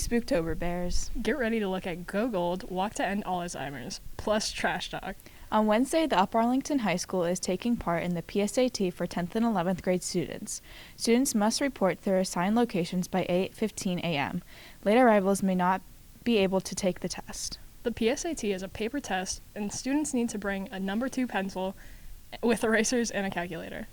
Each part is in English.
Spooktober, Bears. Get ready to look at Go Gold, Walk to End Alzheimer's, plus Trash Talk. On Wednesday, the Upper Arlington High School is taking part in the PSAT for 10th and 11th grade students. Students must report their assigned locations by 8:15 a.m. Late arrivals may not be able to take the test. The PSAT is a paper test, and students need to bring a number 2 pencil with erasers and a calculator.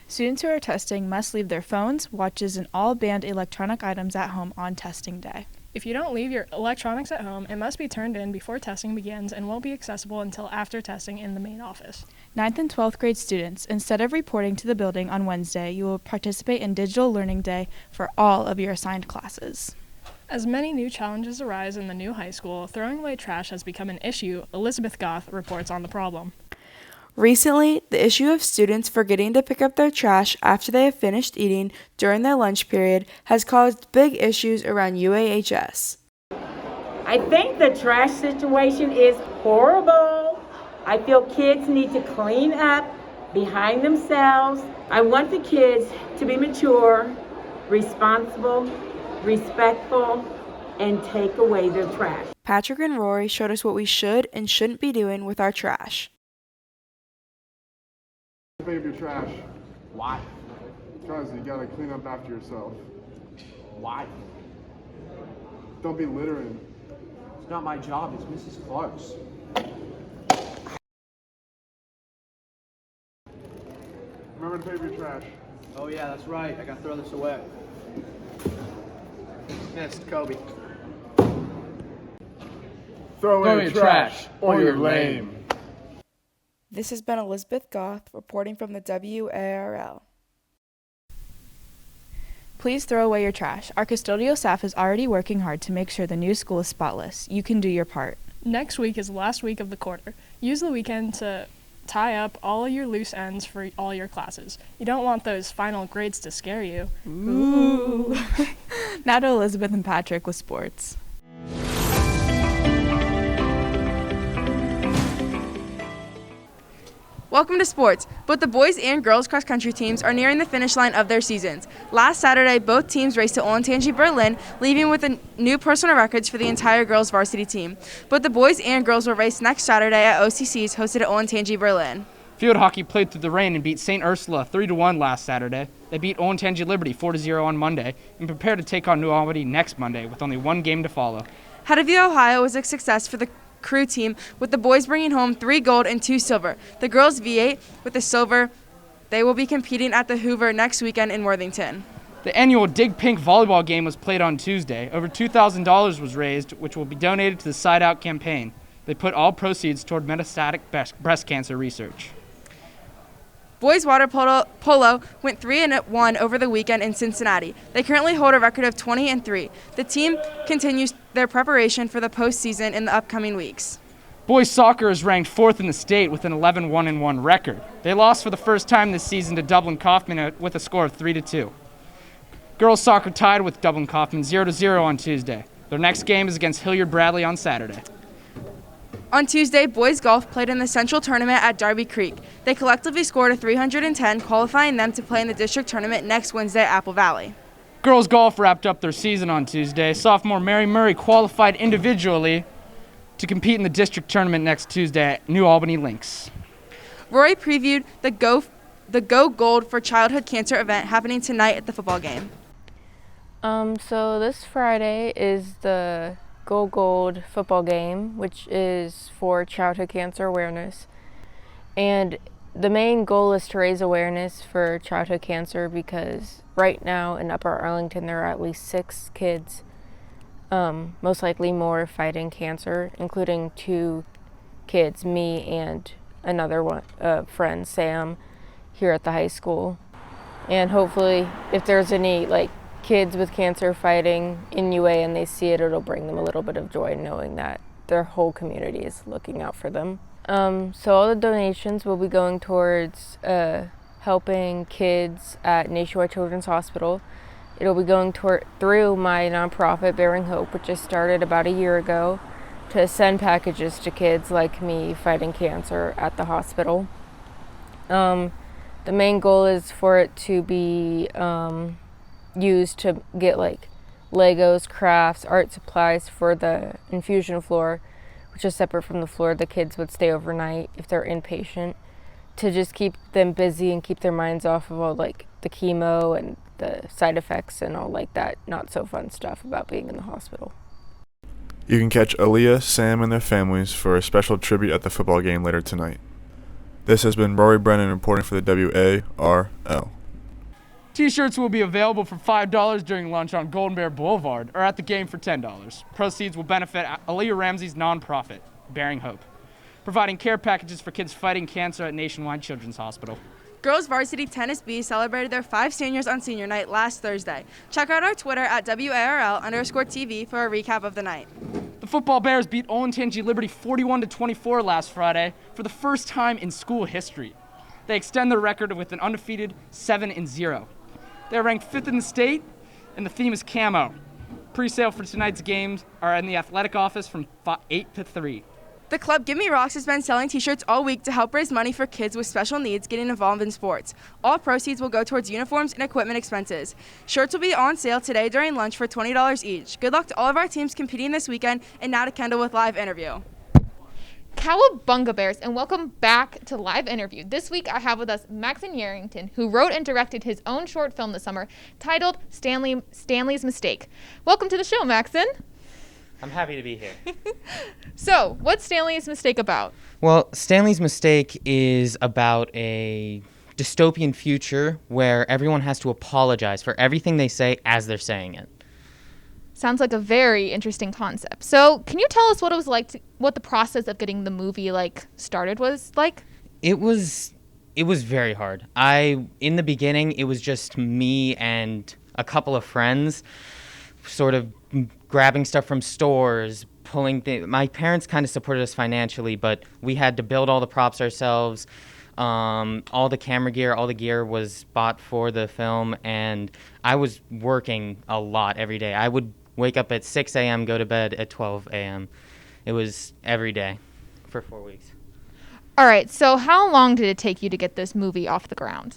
Students who are testing must leave their phones, watches, and all banned electronic items at home on testing day. If you don't leave your electronics at home, it must be turned in before testing begins and won't be accessible until after testing in the main office. 9th and 12th grade students, instead of reporting to the building on Wednesday, you will participate in Digital Learning Day for all of your assigned classes. As many new challenges arise in the new high school, throwing away trash has become an issue. Elizabeth Goth reports on the problem. Recently, the issue of students forgetting to pick up their trash after they have finished eating during their lunch period has caused big issues around UAHS. I think the trash situation is horrible. I feel kids need to clean up behind themselves. I want the kids to be mature, responsible, respectful, and take away their trash. Patrick and Rory showed us what we should and shouldn't be doing with our trash. Pick up your trash. Why? Because you gotta clean up after yourself. Why? Don't be littering. It's not my job, it's Mrs. Clark's. Remember to pick up your trash. Oh yeah, that's right. I gotta throw this away. Missed, Kobe. Throw away your trash or you're lame. This has been Elizabeth Goth reporting from the WARL. Please throw away your trash. Our custodial staff is already working hard to make sure the new school is spotless. You can do your part. Next week is the last week of the quarter. Use the weekend to tie up all of your loose ends for all your classes. You don't want those final grades to scare you. Ooh. Now to Elizabeth and Patrick with sports. Welcome to sports. Both the boys and girls cross country teams are nearing the finish line of their seasons. Last Saturday, both teams raced to Olentangy, Berlin, leaving with new personal records for the entire girls varsity team. Both the boys and girls will race next Saturday at OCC's hosted at Olentangy, Berlin. Field hockey played through the rain and beat St. Ursula 3-1 last Saturday. They beat Olentangy Liberty 4-0 on Monday and prepare to take on New Albany next Monday with only one game to follow. Headoview, Ohio was a success for the crew team, with the boys bringing home 3 gold and 2 silver. The girls V8 with the silver. They will be competing at the Hoover next weekend in Worthington. The annual Dig Pink volleyball game was played on Tuesday. Over $2,000 was raised, which will be donated to the Side Out campaign. They put all proceeds toward metastatic breast cancer research. Boys water polo went 3-1 over the weekend in Cincinnati. They currently hold a record of 20-3. The team continues their preparation for the postseason in the upcoming weeks. Boys soccer is ranked 4th in the state with an 11-1-1 record. They lost for the first time this season to Dublin Kaufman with a score of 3-2. Girls soccer tied with Dublin Kaufman 0-0 on Tuesday. Their next game is against Hilliard Bradley on Saturday. On Tuesday, boys golf played in the Central Tournament at Darby Creek. They collectively scored a 310, qualifying them to play in the district tournament next Wednesday at Apple Valley. Girls golf wrapped up their season on Tuesday. Sophomore Mary Murray qualified individually to compete in the district tournament next Tuesday at New Albany Links. Rory previewed the Go Gold for Childhood Cancer event happening tonight at the football game. So this Friday is the Go Gold football game, which is for childhood cancer awareness. And the main goal is to raise awareness for childhood cancer because right now in Upper Arlington there are at least 6 kids, most likely more, fighting cancer, including 2 kids, me and another one, friend, Sam, here at the high school. And hopefully if there's any kids with cancer fighting in UA and they see it, it'll bring them a little bit of joy knowing that their whole community is looking out for them. So all the donations will be going towards helping kids at Nationwide Children's Hospital. It'll be going through my nonprofit, Bearing Hope, which I started about a year ago, to send packages to kids like me fighting cancer at the hospital. The main goal is for it to be used to get Legos, crafts, art supplies for the infusion floor, which is separate from the floor the kids would stay overnight if they're inpatient, to just keep them busy and keep their minds off of all like the chemo and the side effects and all like that not so fun stuff about being in the hospital. You can catch Aaliyah, Sam, and their families for a special tribute at the football game later tonight. This has been Rory Brennan reporting for the WARL. T-shirts will be available for $5 during lunch on Golden Bear Boulevard or at the game for $10. Proceeds will benefit Aaliyah Ramsey's nonprofit, Bearing Hope, providing care packages for kids fighting cancer at Nationwide Children's Hospital. Girls Varsity Tennis B celebrated their 5 seniors on senior night last Thursday. Check out our Twitter at WARL_TV for a recap of the night. The football Bears beat Olentangy Liberty 41-24 last Friday for the first time in school history. They extend their record with an undefeated 7-0. They're ranked 5th in the state, and the theme is camo. Pre-sale for tonight's games are in the athletic office from 8 to 3. The club Give Me Rocks has been selling t-shirts all week to help raise money for kids with special needs getting involved in sports. All proceeds will go towards uniforms and equipment expenses. Shirts will be on sale today during lunch for $20 each. Good luck to all of our teams competing this weekend, and now to Kendall with live interview. Cowabunga Bears, and welcome back to Live Interview. This week I have with us Maxon Yarrington, who wrote and directed his own short film this summer titled Stanley's Mistake. Welcome to the show, Maxon. I'm happy to be here. So, what's Stanley's Mistake about? Well, Stanley's Mistake is about a dystopian future where everyone has to apologize for everything they say as they're saying it. Very like a very interesting concept. So, can you tell us what it was like, what the process of getting the movie started was like? It was very hard. In the beginning, it was just me and a couple of friends, sort of grabbing stuff from stores, my parents kind of supported us financially, but we had to build all the props ourselves. All the camera gear, all the gear was bought for the film, and I was working a lot every day. I would wake up at 6 a.m., go to bed at 12 a.m. It was every day for 4 weeks. All right, so how long did it take you to get this movie off the ground?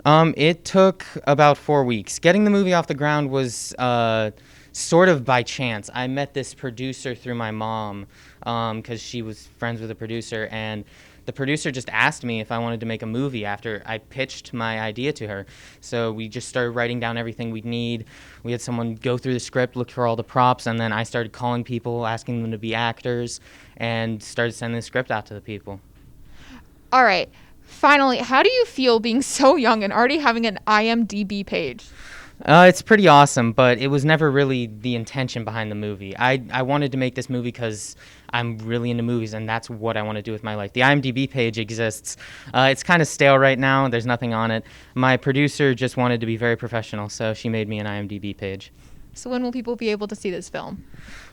It took about 4 weeks. Getting the movie off the ground was sort of by chance. I met this producer through my mom because she was friends with the producer, and the producer just asked me if I wanted to make a movie after I pitched my idea to her. So we just started writing down everything we'd need. We had someone go through the script, look for all the props, and then I started calling people, asking them to be actors, and started sending the script out to the people. All right. Finally, how do you feel being so young and already having an IMDb page? It's pretty awesome, but it was never really the intention behind the movie. I wanted to make this movie because I'm really into movies, and that's what I want to do with my life. The IMDb page exists. It's kind of stale right now. There's nothing on it. My producer just wanted to be very professional, so she made me an IMDb page. So when will people be able to see this film?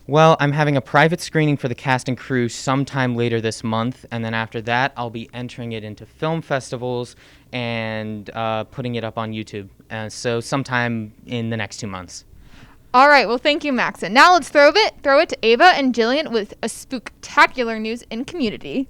Well, I'm having a private screening for the cast and crew sometime later this month, and then after that, I'll be entering it into film festivals and putting it up on YouTube. So sometime in the next 2 months. All right, well, thank you, Maxon. Now let's throw it to Ava and Jillian with a spooktacular news in community.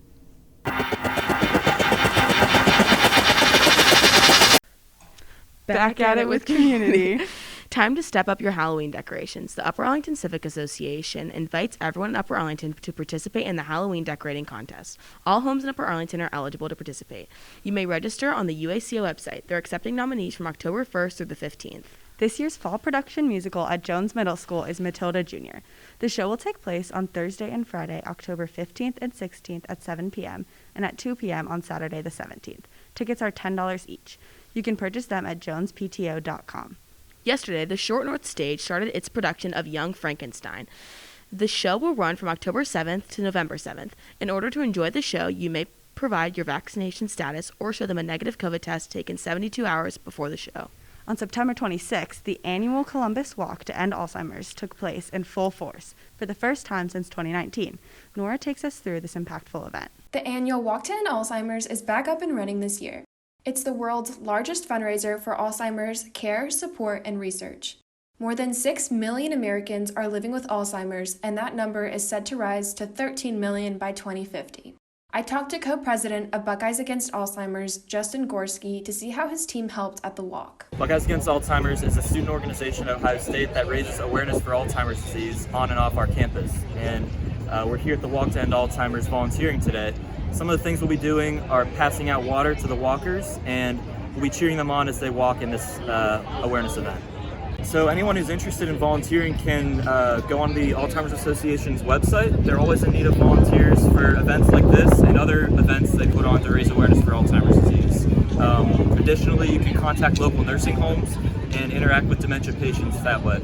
Back at it with community. Time to step up your Halloween decorations. The Upper Arlington Civic Association invites everyone in Upper Arlington to participate in the Halloween decorating contest. All homes in Upper Arlington are eligible to participate. You may register on the UACO website. They're accepting nominees from October 1st through the 15th. This year's fall production musical at Jones Middle School is Matilda Jr. The show will take place on Thursday and Friday, October 15th and 16th at 7 p.m. and at 2 p.m. on Saturday the 17th. Tickets are $10 each. You can purchase them at jonespto.com. Yesterday, the Short North Stage started its production of Young Frankenstein. The show will run from October 7th to November 7th. In order to enjoy the show, you may provide your vaccination status or show them a negative COVID test taken 72 hours before the show. On September 26th, the annual Columbus Walk to End Alzheimer's took place in full force for the first time since 2019. Nora takes us through this impactful event. The annual Walk to End Alzheimer's is back up and running this year. It's the world's largest fundraiser for Alzheimer's care, support, and research. More than 6 million Americans are living with Alzheimer's, and that number is set to rise to 13 million by 2050. I talked to co-president of Buckeyes Against Alzheimer's, Justin Gorski, to see how his team helped at the walk. Buckeyes Against Alzheimer's is a student organization at Ohio State that raises awareness for Alzheimer's disease on and off our campus. And we're here at the Walk to End Alzheimer's volunteering today. Some of the things we'll be doing are passing out water to the walkers, and we'll be cheering them on as they walk in this awareness event. So anyone who's interested in volunteering can go on the Alzheimer's Association's website. They're always in need of volunteers for events like this and other events they put on to raise awareness for Alzheimer's disease. Additionally, you can contact local nursing homes and interact with dementia patients that way.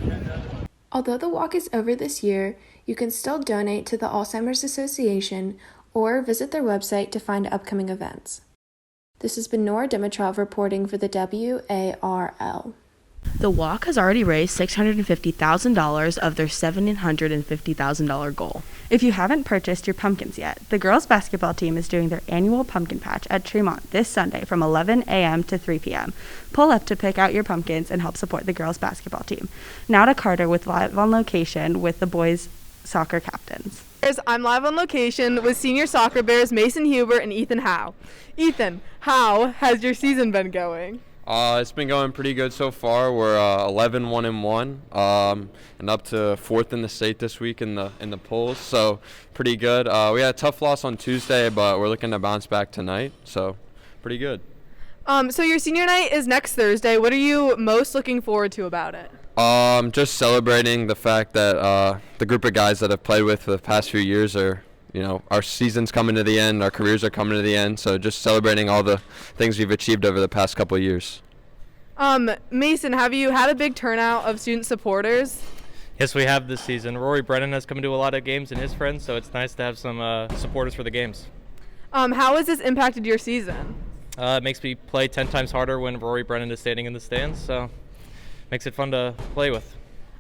Although the walk is over this year, you can still donate to the Alzheimer's Association or visit their website to find upcoming events. This has been Nora Dimitrov reporting for the WARL. The walk has already raised $650,000 of their $750,000 goal. If you haven't purchased your pumpkins yet, the girls' basketball team is doing their annual pumpkin patch at Tremont this Sunday from 11 a.m. to 3 p.m. Pull up to pick out your pumpkins and help support the girls' basketball team. Now to Carter with Live on Location with the boys' soccer captains. I'm live on location with senior soccer bears Mason Huber and Ethan Howe. Ethan, how has your season been going? It's been going pretty good so far. We're 11-1-1, and up to 4th in the state this week in the polls. So pretty good. We had a tough loss on Tuesday, but we're looking to bounce back tonight. So pretty good. So your senior night is next Thursday. What are you most looking forward to about it? Just celebrating the fact that the group of guys that I've played with for the past few years are, our season's coming to the end, our careers are coming to the end, so just celebrating all the things we've achieved over the past couple of years. Mason, have you had a big turnout of student supporters? Yes, we have this season. Rory Brennan has come to a lot of games and his friends, so it's nice to have some supporters for the games. How has this impacted your season? It makes me play 10 times harder when Rory Brennan is standing in the stands, so makes it fun to play with.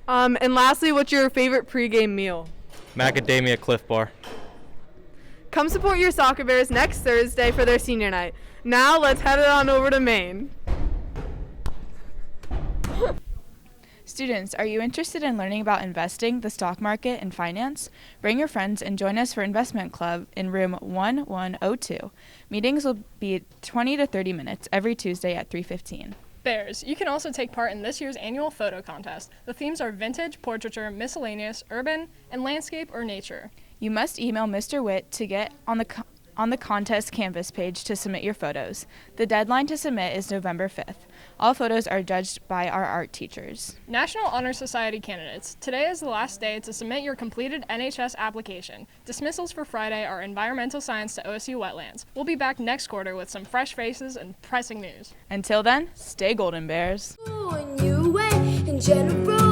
And lastly, what's your favorite pregame meal? Macadamia Cliff Bar. Come support your soccer bears next Thursday for their senior night. Now let's head it on over to Maine. Students, are you interested in learning about investing, the stock market, and finance? Bring your friends and join us for Investment Club in room 1102. Meetings will be 20 to 30 minutes every Tuesday at 3:15. Bears, you can also take part in this year's annual photo contest. The themes are vintage, portraiture, miscellaneous, urban, and landscape or nature. You must email Mr. Witt to get on the contest canvas page to submit your photos. The deadline to submit is November 5th. All photos are judged by our art teachers. National Honor Society candidates, today is the last day to submit your completed NHS application. Dismissals for Friday are environmental science to OSU wetlands. We'll be back next quarter with some fresh faces and pressing news. Until then, stay golden, Bears. In general.